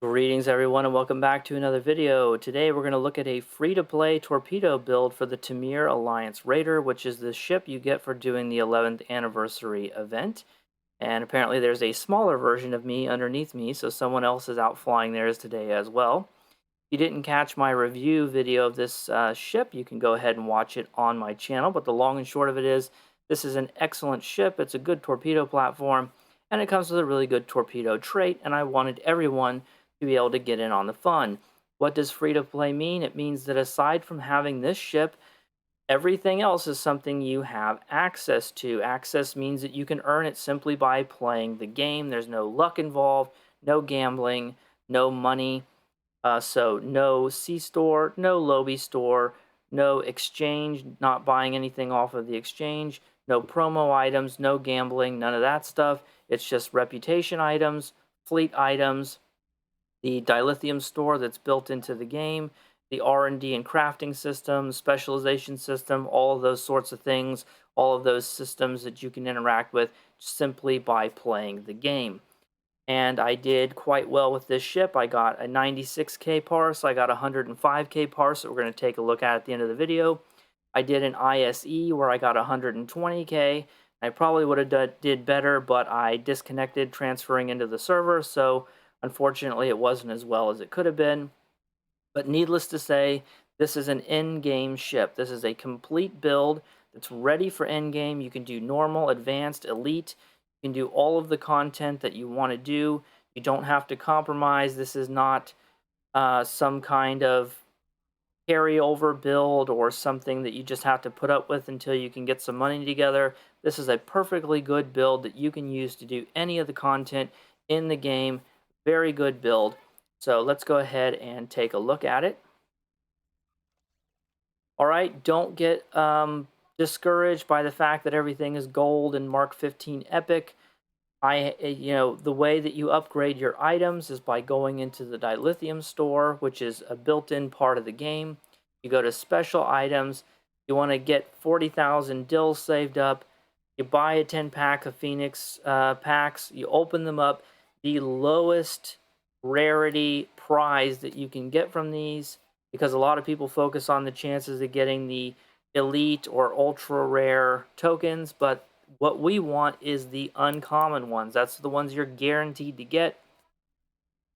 Greetings everyone and welcome back to another video. Today we're going to look at a free-to-play torpedo build for the Temer Alliance Raider, which is the ship you get for doing the 11th anniversary event. And apparently there's a smaller version of me underneath me, so someone else is out flying theirs today as well. If you didn't catch my review video of this ship, you can go ahead and watch it on my channel, but the long and short of it is this is an excellent ship. It's a good torpedo platform, and it comes with a really good torpedo trait, and I wanted everyone to be able to get in on the fun. What does free to play mean? It means that aside from having this ship, everything else is something you have access to. Access means that you can earn it simply by playing the game. There's no luck involved, no gambling, no money. So no C-store, no Lobby store, no exchange, not buying anything off of the exchange, no promo items, no gambling, none of that stuff. It's just reputation items, fleet items, the dilithium store that's built into the game, the R&D and crafting system, specialization system, all of those sorts of things, all of those systems that you can interact with simply by playing the game. And I did quite well with this ship. I got a 96K parse, I got a 105K parse that we're going to take a look at the end of the video. I did an ISE where I got 120K. I probably would have did better, but I disconnected transferring into the server, so unfortunately it wasn't as well as it could have been. But needless to say, this is an in-game ship. This is a complete build that's ready for in-game. You can do normal, advanced, elite. You can do all of the content that you want to do. You don't have to compromise. This is not some kind of carryover build or something that you just have to put up with until you can get some money together. This is a perfectly good build that you can use to do any of the content in the game. Very good build. So let's go ahead and take a look at it. All right, don't get discouraged by the fact that everything is gold and Mark 15 Epic. The way that you upgrade your items is by going into the dilithium store, which is a built-in part of the game. You go to special items. You want to get 40,000 dills saved up. You buy a 10-pack of Phoenix packs. You open them up. The lowest rarity prize that you can get from these, because a lot of people focus on the chances of getting the elite or ultra rare tokens, but what we want is the uncommon ones. That's the ones you're guaranteed to get.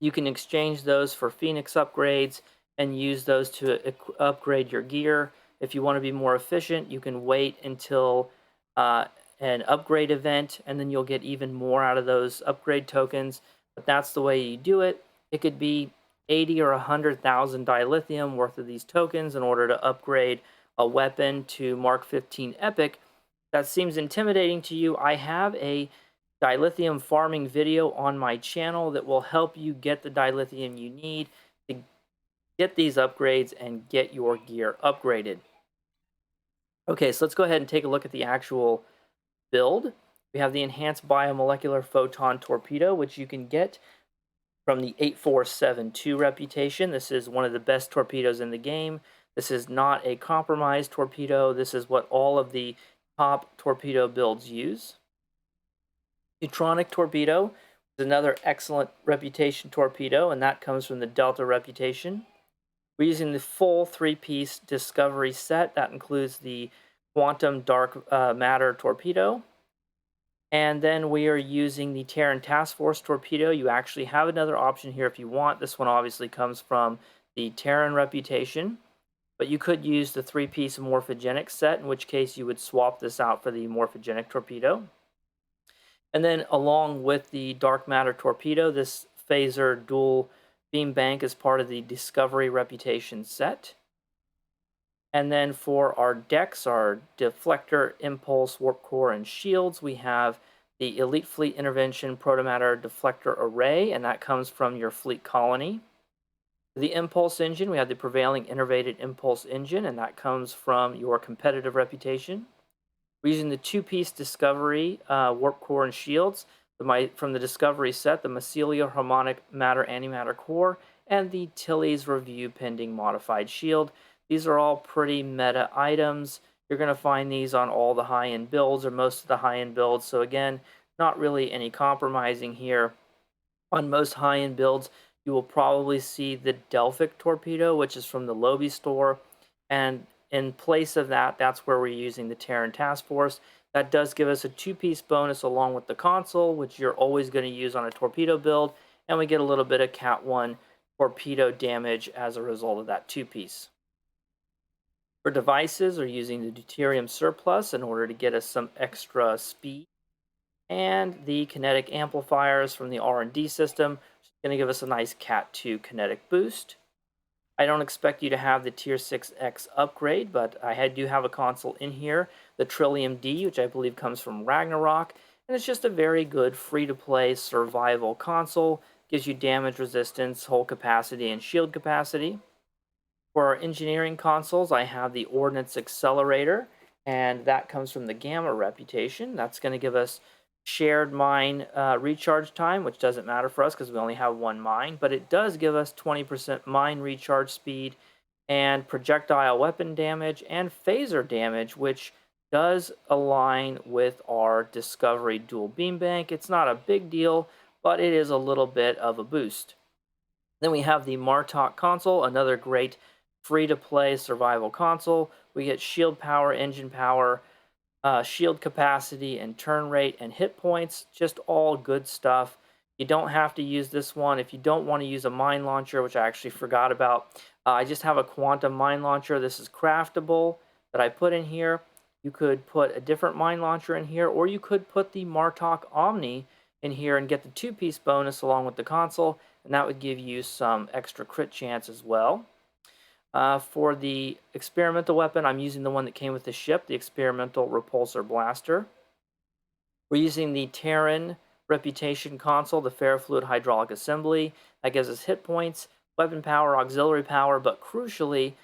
You can exchange those for Phoenix upgrades and use those to upgrade your gear. If you want to be more efficient, you can wait until an upgrade event, and then you'll get even more out of those upgrade tokens. But that's the way you do it. It could be 80 or 100,000 dilithium worth of these tokens in order to upgrade a weapon to Mark 15 Epic. That seems intimidating to you. I have a dilithium farming video on my channel that will help you get the dilithium you need to get these upgrades and get your gear upgraded. Okay, so let's go ahead and take a look at the actual build. We have the enhanced biomolecular photon torpedo, which you can get from the 8472 reputation. This is one of the best torpedoes in the game. This is not a compromised torpedo. This is what all of the top torpedo builds use. Neutronic torpedo is another excellent reputation torpedo, and that comes from the Delta reputation. We're using the full 3-piece Discovery set. That includes the quantum dark matter torpedo. And then we are using the Terran Task Force torpedo. You actually have another option here if you want. This one obviously comes from the Terran reputation. But you could use the 3-piece morphogenic set, in which case you would swap this out for the morphogenic torpedo. And then along with the dark matter torpedo, this phaser dual beam bank is part of the Discovery reputation set. And then for our decks, our deflector, impulse, warp core, and shields, we have the Elite Fleet Intervention Protomatter Deflector Array, and that comes from your fleet colony. The impulse engine, we have the prevailing innervated impulse engine, and that comes from your competitive reputation. We're using the 2-piece Discovery warp core and shields from the Discovery set, the Mycelia Harmonic Matter Antimatter Core, and the Tilly's Review Pending Modified Shield. These are all pretty meta items. You're going to find these on all the high-end builds, or most of the high-end builds. So again, not really any compromising here. On most high-end builds, you will probably see the Delphic torpedo, which is from the Lobi store. And in place of that, that's where we're using the Terran Task Force. That does give us a 2-piece bonus along with the console, which you're always going to use on a torpedo build. And we get a little bit of Cat 1 torpedo damage as a result of that 2-piece. For devices, we're using the deuterium surplus in order to get us some extra speed, and the kinetic amplifiers from the R&D system, which is going to give us a nice Cat 2 kinetic boost. I don't expect you to have the Tier 6X upgrade, but I do have a console in here, the Trillium D, which I believe comes from Ragnarok, and it's just a very good free-to-play survival console. Gives you damage resistance, hull capacity, and shield capacity. For our engineering consoles, I have the Ordnance Accelerator, and that comes from the Gamma reputation. That's going to give us shared mine recharge time, which doesn't matter for us because we only have one mine, but it does give us 20% mine recharge speed and projectile weapon damage and phaser damage, which does align with our Discovery dual beam bank. It's not a big deal, but it is a little bit of a boost. Then we have the Martok console, another great free-to-play survival console. We get shield power, engine power, shield capacity, and turn rate and hit points. Just all good stuff. You don't have to use this one. If you don't want to use a mine launcher, which I actually forgot about, I just have a quantum mine launcher. This is craftable that I put in here. You could put a different mine launcher in here, or you could put the Martok Omni in here and get the 2-piece bonus along with the console, and that would give you some extra crit chance as well. For the experimental weapon, I'm using the one that came with the ship, the experimental repulsor blaster. We're using the Terran reputation console, the ferrofluid hydraulic assembly. That gives us hit points, weapon power, auxiliary power, but crucially,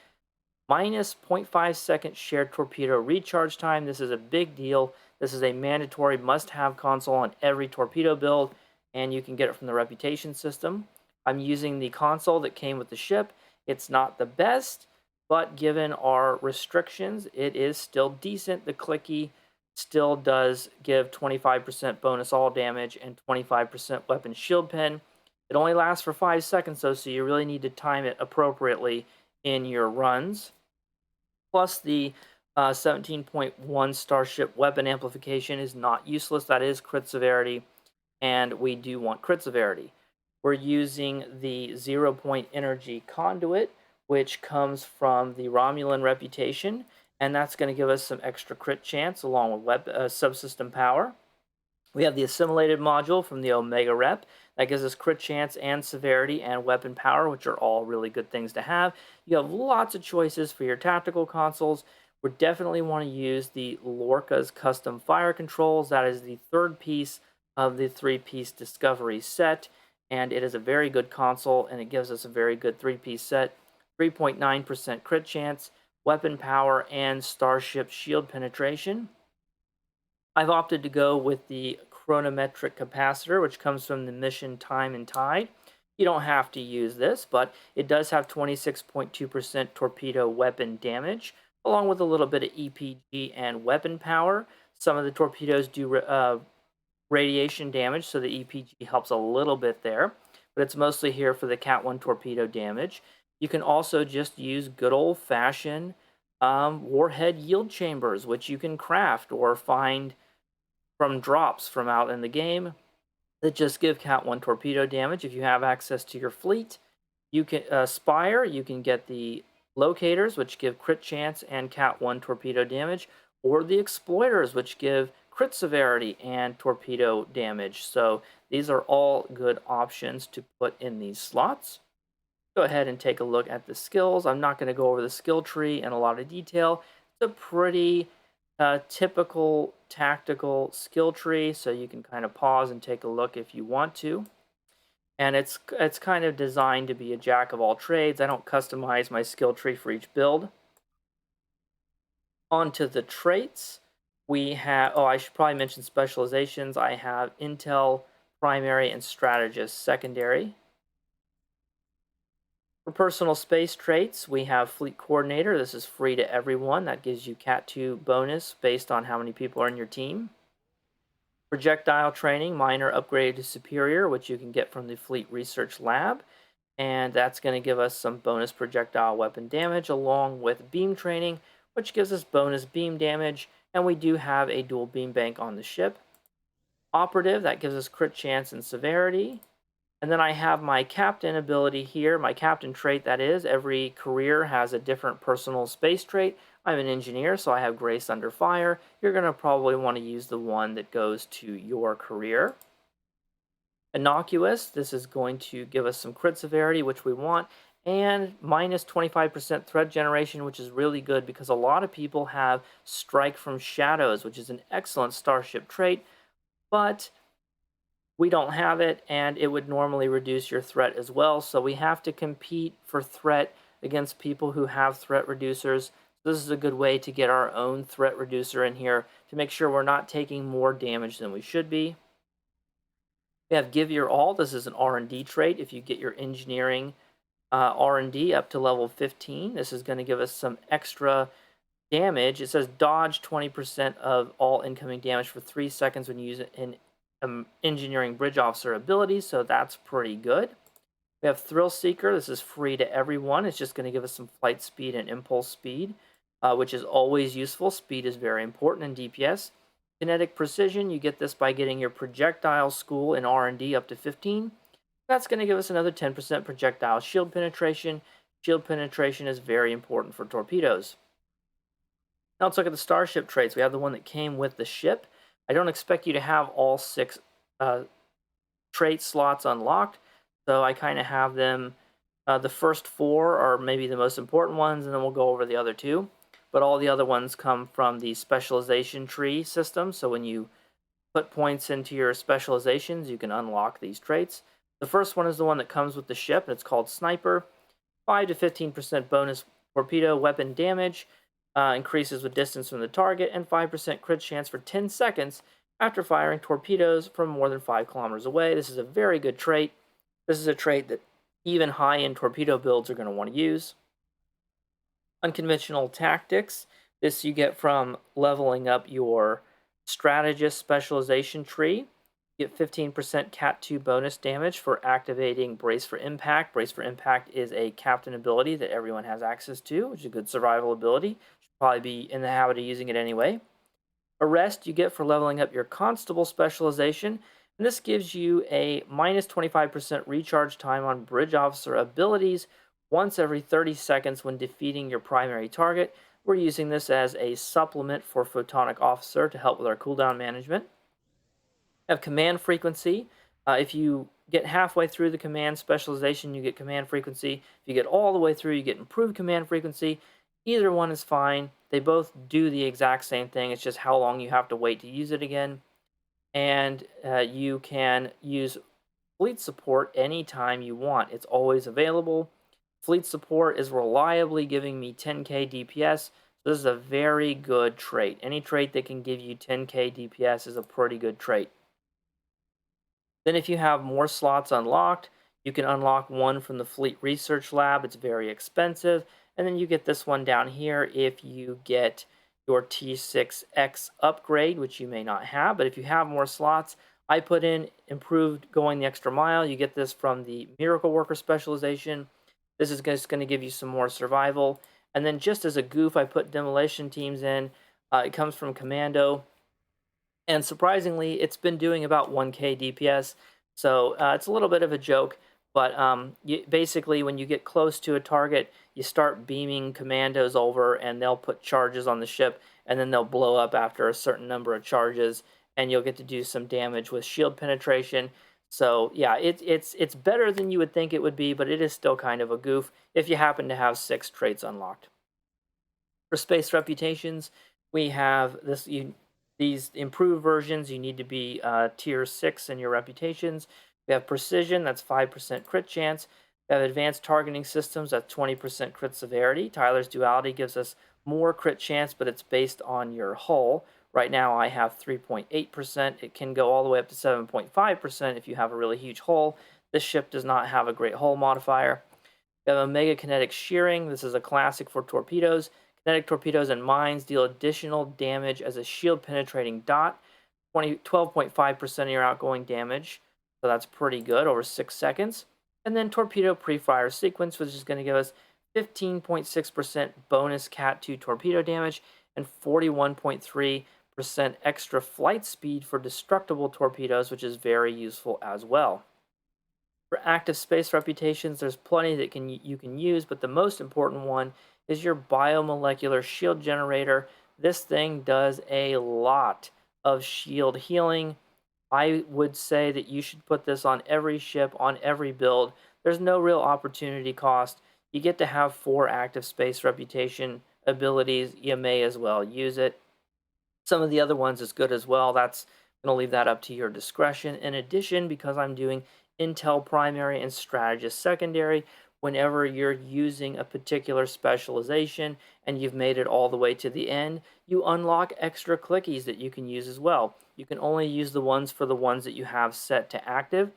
minus 0.5 second shared torpedo recharge time. This is a big deal. This is a mandatory must-have console on every torpedo build, and you can get it from the reputation system. I'm using the console that came with the ship. It's not the best, but given our restrictions, it is still decent. The clicky still does give 25% bonus all damage and 25% weapon shield pen. It only lasts for 5 seconds though, so you really need to time it appropriately in your runs. Plus the 17.1 Starship weapon amplification is not useless. That is crit severity, and we do want crit severity. We're using the 0-point energy conduit, which comes from the Romulan reputation, and that's going to give us some extra crit chance along with subsystem power. We have the assimilated module from the Omega Rep. That gives us crit chance and severity and weapon power, which are all really good things to have. You have lots of choices for your tactical consoles. We definitely want to use the Lorca's custom fire controls. That is the 3rd piece of the 3-piece Discovery set, and it is a very good console, and it gives us a very good 3-piece set. 3.9% crit chance, weapon power, and Starship shield penetration. I've opted to go with the chronometric capacitor, which comes from the mission Time and Tide. You don't have to use this, but it does have 26.2% torpedo weapon damage, along with a little bit of EPG and weapon power. Some of the torpedoes do radiation damage, so the EPG helps a little bit there, but it's mostly here for the Cat 1 torpedo damage. You can also just use good old-fashioned warhead yield chambers, which you can craft or find from drops from out in the game that just give Cat 1 torpedo damage. If you have access to your fleet, you can Spire, you can get the locators, which give crit chance and Cat 1 torpedo damage, or the exploiters, which give crit severity and torpedo damage. So these are all good options to put in these slots. Go ahead and take a look at the skills. I'm not going to go over the skill tree in a lot of detail. It's a pretty typical tactical skill tree, so you can kind of pause and take a look if you want to. And it's kind of designed to be a jack of all trades. I don't customize my skill tree for each build. On to the traits. We have, I should probably mention specializations. I have Intel primary and strategist secondary. For personal space traits, we have Fleet Coordinator. This is free to everyone. That gives you Cat 2 bonus based on how many people are in your team. Projectile Training, Minor upgraded to Superior, which you can get from the Fleet Research Lab. and that's going to give us some bonus projectile weapon damage along with beam training, which gives us bonus beam damage, and we do have a dual beam bank on the ship. Operative, that gives us crit chance and severity. And then I have my captain ability here, my captain trait, that is. Every career has a different personal space trait. I'm an engineer, so I have grace under fire. You're going to probably want to use the one that goes to your career. Innocuous, this is going to give us some crit severity, which we want, and minus 25% threat generation, which is really good because a lot of people have Strike from Shadows, which is an excellent starship trait, but we don't have it, and it would normally reduce your threat as well. So we have to compete for threat against people who have threat reducers. This is a good way to get our own threat reducer in here to make sure we're not taking more damage than we should be. We have Give Your All. This is an R&D trait. If you get your engineering R&D up to level 15, this is going to give us some extra damage. It says dodge 20% of all incoming damage for 3 seconds when you use it in engineering bridge officer ability, so that's pretty good. We have Thrill Seeker. This is free to everyone. It's just going to give us some flight speed and impulse speed, which is always useful. Speed is very important in DPS. Kinetic Precision, you get this by getting your projectile school in R&D up to 15. That's going to give us another 10% projectile shield penetration. Shield penetration is very important for torpedoes. Now let's look at the starship traits. We have the one that came with the ship. I don't expect you to have all 6 trait slots unlocked, so I kind of have them. The first 4 are maybe the most important ones, and then we'll go over the other 2. But all the other ones come from the specialization tree system, so when you put points into your specializations, you can unlock these traits. The first one is the one that comes with the ship, and it's called Sniper. 5 to 15% bonus torpedo weapon damage, increases with distance from the target, and 5% crit chance for 10 seconds after firing torpedoes from more than 5 kilometers away. This is a very good trait. This is a trait that even high-end torpedo builds are going to want to use. Unconventional tactics. This you get from leveling up your strategist specialization tree. You get 15% Cat 2 bonus damage for activating Brace for Impact. Brace for Impact is a captain ability that everyone has access to, which is a good survival ability. Should probably be in the habit of using it anyway. Arrest you get for leveling up your constable specialization, and this gives you a minus 25% recharge time on bridge officer abilities once every 30 seconds when defeating your primary target. We're using this as a supplement for photonic officer to help with our cooldown management. Have command frequency. If you get halfway through the command specialization, you get command frequency. If you get all the way through, you get improved command frequency. Either one is fine. They both do the exact same thing. It's just how long you have to wait to use it again. And you can use fleet support anytime you want. It's always available. Fleet support is reliably giving me 10k DPS. So this is a very good trait. Any trait that can give you 10k DPS is a pretty good trait. Then if you have more slots unlocked, you can unlock one from the Fleet Research Lab. It's very expensive. And then you get this one down here if you get your T6X upgrade, which you may not have. But if you have more slots, I put in improved going the extra mile. You get this from the Miracle Worker specialization. This is just going to give you some more survival. And then just as a goof, I put demolition teams in. It comes from Commando. And surprisingly, it's been doing about 1k DPS. So it's a little bit of a joke. But basically, when you get close to a target, you start beaming commandos over, and they'll put charges on the ship, and then they'll blow up after a certain number of charges, and you'll get to do some damage with shield penetration. So yeah, it's better than you would think it would be, but it is still kind of a goof if you happen to have 6 traits unlocked. For space reputations, we have these improved versions. You need to be tier 6 in your reputations. We have precision, that's 5% crit chance. We have advanced targeting systems, that's 20% crit severity. Tyler's duality gives us more crit chance, but it's based on your hull. Right now I have 3.8%. It can go all the way up to 7.5% if you have a really huge hull. This ship does not have a great hull modifier. We have Omega Kinetic Shearing. This is a classic for torpedoes. Kinetic torpedoes and mines deal additional damage as a shield penetrating dot. 12.5% of your outgoing damage. So that's pretty good over 6 seconds. And then Torpedo Pre-Fire Sequence, which is going to give us 15.6% bonus Cat 2 torpedo damage and 41.3% extra flight speed for destructible torpedoes, which is very useful as well. For active space reputations, there's plenty that you can use, but the most important one is your biomolecular shield generator. This thing does a lot of shield healing. I would say that you should put this on every ship, on every build. There's no real opportunity cost. You get to have 4 active space reputation abilities. You may as well use it. Some of the other ones is good as well. That's going to leave that up to your discretion. In addition, because I'm doing Intel primary and strategist secondary, whenever you're using a particular specialization and you've made it all the way to the end, you unlock extra clickies that you can use as well. You can only use the ones for the ones that you have set to active,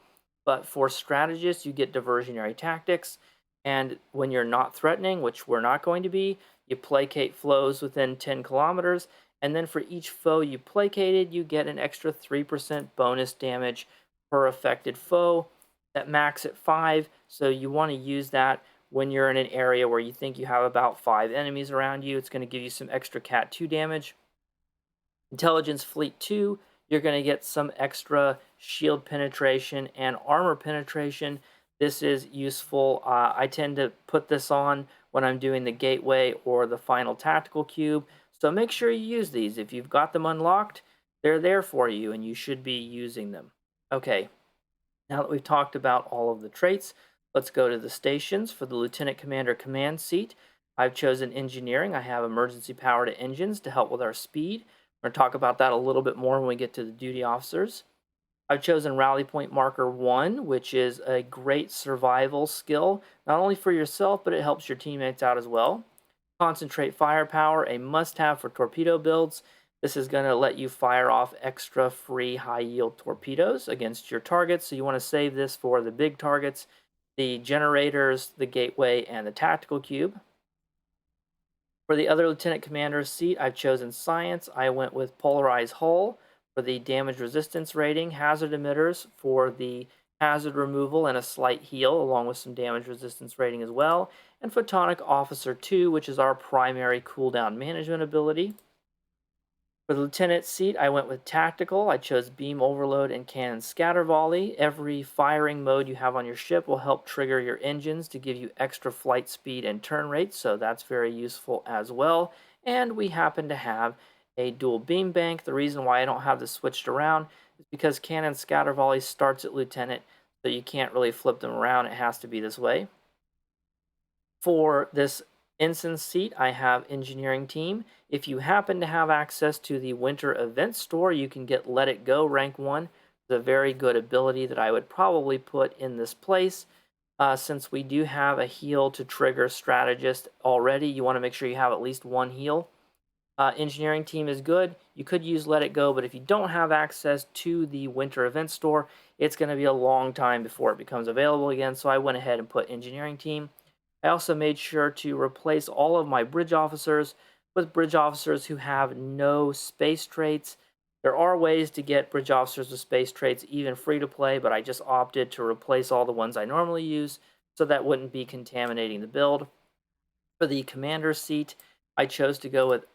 but for strategists, you get diversionary tactics. And when you're not threatening, which we're not going to be, you placate flows within 10 kilometers, and then for each foe you placated, you get an extra 3% bonus damage per affected foe. That max at 5, so you want to use that when you're in an area where you think you have about 5 enemies around you. It's going to give you some extra Cat 2 damage. Intelligence Fleet 2, you're going to get some extra shield penetration and armor penetration. This is useful. I tend to put this on when I'm doing the gateway or the final tactical cube. So make sure you use these. If you've got them unlocked, they're there for you and you should be using them. Okay, now that we've talked about all of the traits, let's go to the stations. For the Lieutenant Commander command seat, I've chosen engineering. I have emergency power to engines to help with our speed. We're going to talk about that a little bit more when we get to the duty officers. I've chosen Rally Point Marker 1, which is a great survival skill, not only for yourself, but it helps your teammates out as well. Concentrate Firepower, a must-have for torpedo builds. This is going to let you fire off extra free high-yield torpedoes against your targets, so you want to save this for the big targets, the generators, the gateway, and the tactical cube. For the other lieutenant commander's seat, I've chosen science. I went with polarized hull for the damage resistance rating, hazard emitters for the hazard removal and a slight heal, along with some damage resistance rating as well, and photonic officer 2, which is our primary cooldown management ability. For the lieutenant seat, I went with tactical. I chose beam overload and cannon scatter volley. Every firing mode you have on your ship will help trigger your engines to give you extra flight speed and turn rate, so that's very useful as well. And we happen to have a dual beam bank. The reason why I don't have this switched around is because cannon scatter volley starts at lieutenant, so you can't really flip them around. It has to be this way. For this ensign seat, I have engineering team. If you happen to have access to the winter event store, you can get Let It Go rank 1. It's a very good ability that I would probably put in this place. Since we do have a heal to trigger strategist already, you want to make sure you have at least 1 heal. Engineering team is good. You could use Let It Go, but if you don't have access to the winter event store, it's going to be a long time before it becomes available again, so I went ahead and put engineering team. I also made sure to replace all of my bridge officers with bridge officers who have no space traits. There are ways to get bridge officers with space traits even free to play, but I just opted to replace all the ones I normally use so that wouldn't be contaminating the build. For the commander seat, I chose to go with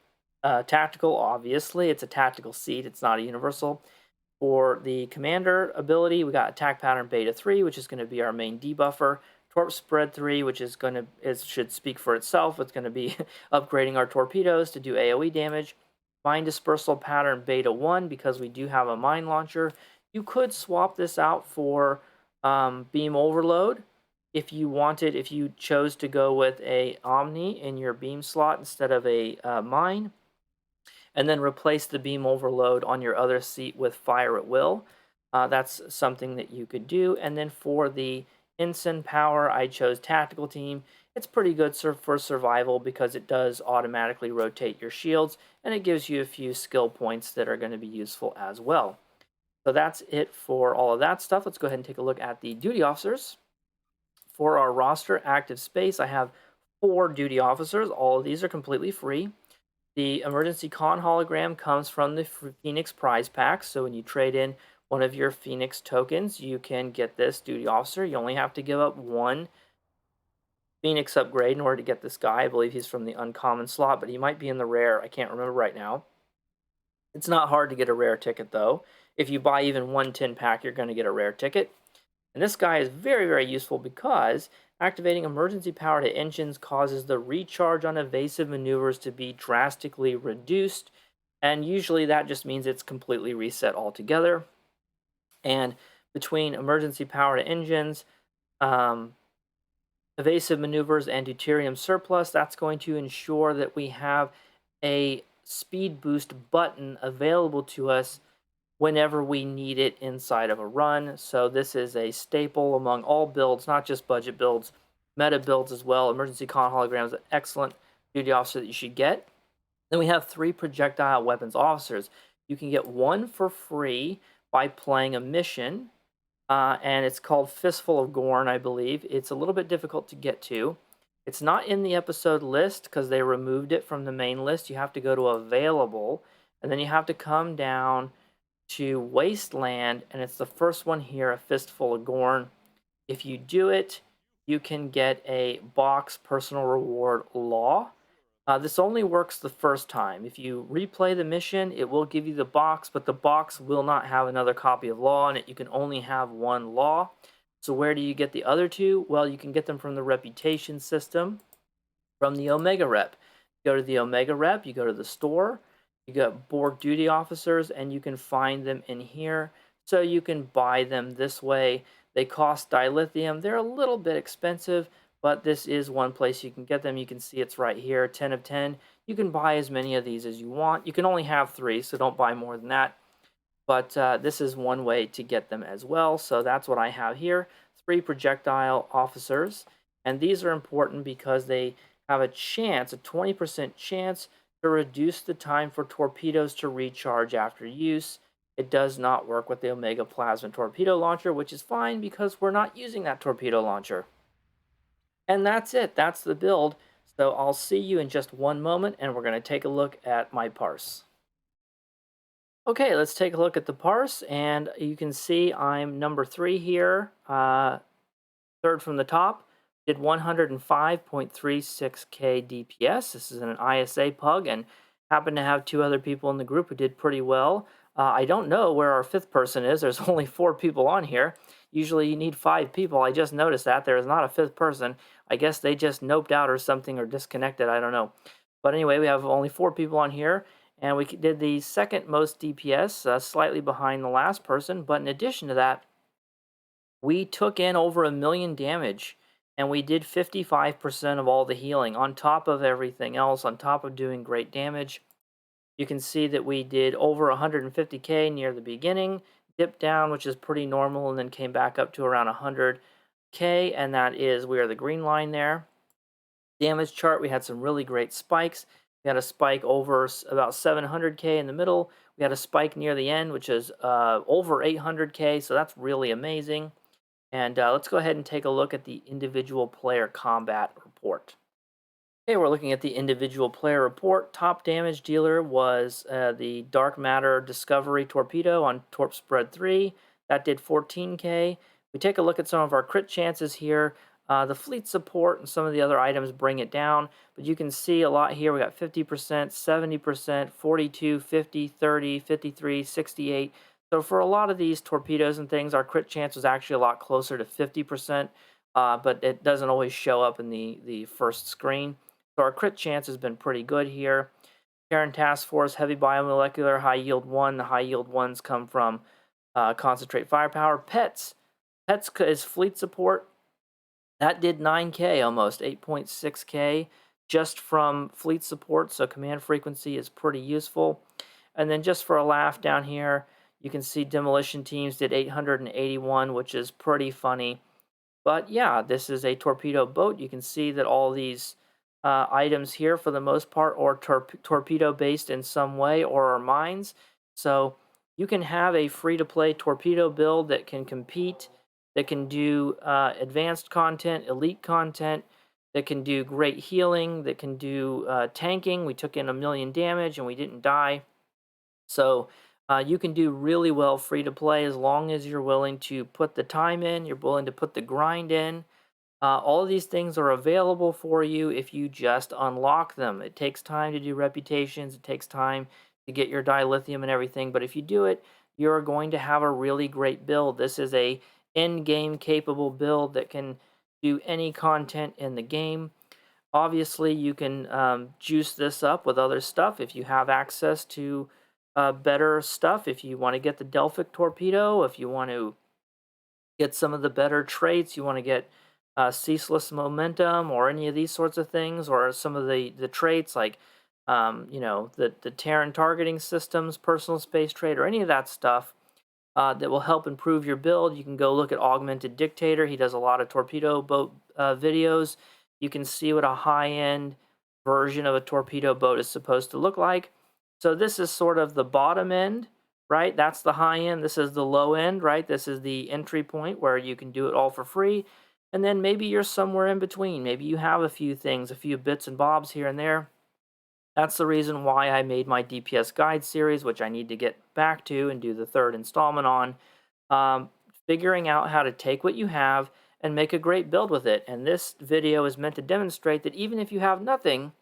tactical. Obviously, it's a tactical seat, it's not a universal. For the commander ability, we got attack pattern beta 3, which is going to be our main debuffer. Torp spread 3, which is going to should speak for itself. It's going to be upgrading our torpedoes to do AoE damage. Mine dispersal pattern beta 1, because we do have a mine launcher. You could swap this out for beam overload if you wanted, if you chose to go with a omni in your beam slot instead of a mine, and then replace the beam overload on your other seat with fire at will. That's something that you could do. And then for the ensign power, I chose tactical team. It's pretty good for survival because it does automatically rotate your shields, and it gives you a few skill points that are going to be useful as well. So that's it for all of that stuff. Let's go ahead and take a look at the duty officers. For our roster active space, I have 4 duty officers. All of these are completely free. The emergency con hologram comes from the Phoenix prize pack, so when you trade in one of your Phoenix tokens, you can get this duty officer. You only have to give up one Phoenix upgrade in order to get this guy. I believe he's from the uncommon slot, but he might be in the rare. I can't remember right now. It's not hard to get a rare ticket, though. If you buy even one 10 pack, you're going to get a rare ticket. And this guy is very, very useful because activating emergency power to engines causes the recharge on evasive maneuvers to be drastically reduced. And usually that just means it's completely reset altogether. And between emergency power to engines, um, evasive maneuvers, and deuterium surplus, that's going to ensure that we have a speed boost button available to us whenever we need it inside of a run. So this is a staple among all builds, not just budget builds, meta builds as well. Emergency con holograms, an excellent duty officer that you should get. Then we have 3 projectile weapons officers. You can get one for free by playing a mission, and it's called Fistful of Gorn, I believe. It's a little bit difficult to get to. It's not in the episode list because they removed it from the main list. You have to go to available, and then you have to come down to Wasteland, and it's the first one here, a Fistful of Gorn. If you do it, you can get a box personal reward law. This only works the first time. If you replay the mission, it will give you the box, but the box will not have another copy of law in it. You can only have one law. So where do you get the other two? Well, you can get them from the reputation system, from the Omega Rep. You go to the Omega Rep, you go to the store, you got Borg duty officers, and you can find them in here. So you can buy them this way. They cost dilithium. They're a little bit expensive, but this is one place you can get them. You can see it's right here, 10 of 10. You can buy as many of these as you want. You can only have 3, so don't buy more than that. But this is one way to get them as well. So that's what I have here, 3 projectile officers. And these are important because they have a chance, a 20% chance, to reduce the time for torpedoes to recharge after use. It does not work with the Omega Plasma Torpedo Launcher, which is fine because we're not using that torpedo launcher. And that's it. That's the build. So I'll see you in just one moment, and we're going to take a look at my parse. Okay, let's take a look at the parse, and you can see I'm number 3 here, third from the top. Did 105.36k DPS. This is an ISA pug, and happened to have 2 other people in the group who did pretty well. I don't know where our 5th person is. There's only 4 people on here. Usually you need 5 people. I just noticed that. There is not a 5th person. I guess they just noped out or something or disconnected. I don't know. But anyway, we have only 4 people on here. And we did the second most DPS, slightly behind the last person. But in addition to that, we took in over 1 million damage. And we did 55% of all the healing on top of everything else, on top of doing great damage. You can see that we did over 150k near the beginning, dipped down, which is pretty normal, and then came back up to around 100k, and that is, we are the green line there. Damage chart, we had some really great spikes. We had a spike over about 700k in the middle. We had a spike near the end, which is over 800k, so that's really amazing. And let's go ahead and take a look at the individual player combat report. Okay, we're looking at the individual player report. Top damage dealer was the Dark Matter Discovery Torpedo on Torp Spread 3. That did 14k. We take a look at some of our crit chances here. The fleet support and some of the other items bring it down, but you can see a lot here. We got 50%, 70%, 42, 50, 30, 53, 68. So for a lot of these torpedoes and things, our crit chance was actually a lot closer to 50%, but it doesn't always show up in the first screen. So our crit chance has been pretty good here. Terran Task Force, Heavy Biomolecular, High Yield 1. The high yield ones come from Concentrate Firepower. Pets. Pets is fleet support. That did 9k almost, 8.6k just from fleet support, so command frequency is pretty useful. And then just for a laugh down here, you can see demolition teams did 881, which is pretty funny. But yeah, this is a torpedo boat. You can see that all these items here, for the most part, are torpedo based in some way, or are mines. So you can have a free-to-play torpedo build that can compete, that can do advanced content, elite content, that can do great healing, that can do tanking. We took in 1 million damage and we didn't die. So You can do really well free to play as long as you're willing to put the time in, you're willing to put the grind in. All of these things are available for you if you just unlock them. It takes time to do reputations, it takes time to get your dilithium and everything, but if you do it, you're going to have a really great build. This is a in-game capable build that can do any content in the game. Obviously, you can juice this up with other stuff if you have access to better stuff. If you want to get the Delphic Torpedo, if you want to get some of the better traits, you want to get ceaseless momentum or any of these sorts of things, or some of the traits like the Terran targeting systems, personal space trait, or any of that stuff that will help improve your build. You can go look at Augmented Dictator. He does a lot of torpedo boat videos. You can see what a high-end version of a torpedo boat is supposed to look like. So this is sort of the bottom end, right? That's the high end. This is the low end, right? This is the entry point where you can do it all for free. And then maybe you're somewhere in between. Maybe you have a few things, a few bits and bobs here and there. That's the reason why I made my DPS guide series, which I need to get back to and do the third installment on. Um, Figuring out how to take what you have and make a great build with it. And this video is meant to demonstrate that even if you have nothing,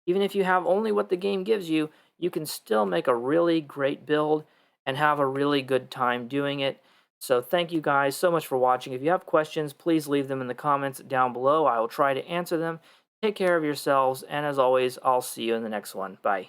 even if you have only what the game gives you, you can still make a really great build and have a really good time doing it. So thank you guys so much for watching. If you have questions, please leave them in the comments down below. I will try to answer them. Take care of yourselves, and as always, I'll see you in the next one. Bye.